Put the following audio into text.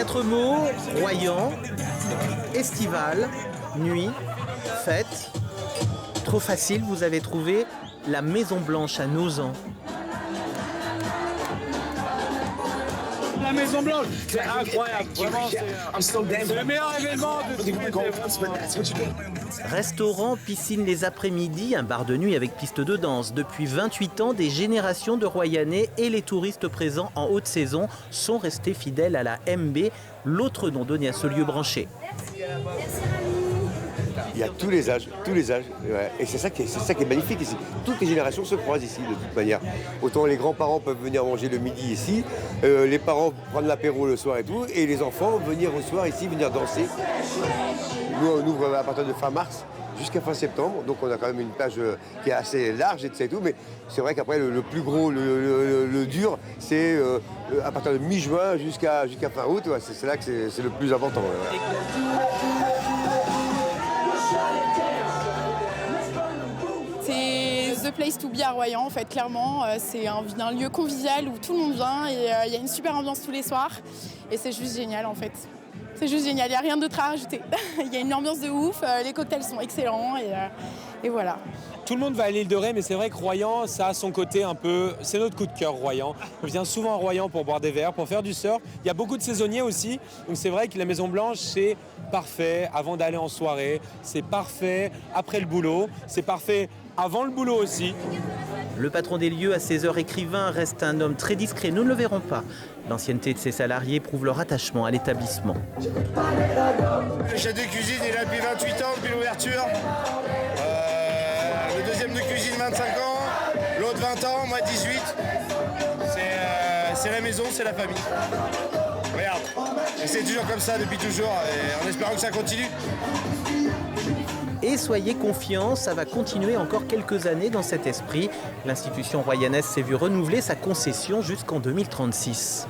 4 mots, Royan, estival, nuit, fête. Trop facile, vous avez trouvé la Maison Blanche à Nozan. La Maison Blanche, c'est incroyable, vraiment, c'est le meilleur événement de tout l'été. Restaurant, piscine les après-midi, un bar de nuit avec piste de danse. Depuis 28 ans, des générations de Royanais et les touristes présents en haute saison sont restés fidèles à la MB, l'autre nom donné à ce lieu branché. Il y a tous les âges, ouais. Et c'est ça qui est magnifique ici. Toutes les générations se croisent ici de toute manière. Autant les grands-parents peuvent venir manger le midi ici, les parents prendre l'apéro le soir et tout, et les enfants venir au soir ici, venir danser. Nous, on ouvre à partir de fin mars jusqu'à fin septembre, donc on a quand même une plage qui est assez large et tout, mais c'est vrai qu'après le plus gros, le dur, c'est à partir de mi-juin jusqu'à fin août, ouais, c'est là que c'est le plus important. Ouais. C'est the place to be à Royan, en fait, clairement. C'est un lieu convivial où tout le monde vient et il y a une super ambiance tous les soirs. Et c'est juste génial, en fait. C'est juste génial, il n'y a rien d'autre à rajouter. Il y a une ambiance de ouf, les cocktails sont excellents et voilà. Tout le monde va à l'île de Ré, mais c'est vrai que Royan, ça a son côté un peu... C'est notre coup de cœur, Royan. On vient souvent à Royan pour boire des verres, pour faire du surf. Il y a beaucoup de saisonniers aussi. Donc c'est vrai que la Maison Blanche, c'est parfait avant d'aller en soirée. C'est parfait après le boulot. C'est parfait avant le boulot aussi. Le patron des lieux, à 16h écrivain, reste un homme très discret. Nous ne le verrons pas. L'ancienneté de ses salariés prouve leur attachement à l'établissement. Le chef de cuisine est là depuis 28 ans, depuis l'ouverture. Le deuxième de cuisine, 25 ans. L'autre, 20 ans, moi, 18. C'est la maison, c'est la famille. Regarde. Et c'est toujours comme ça depuis toujours, et en espérant que ça continue. Et soyez confiants, ça va continuer encore quelques années dans cet esprit. L'institution royanaise s'est vue renouveler sa concession jusqu'en 2036.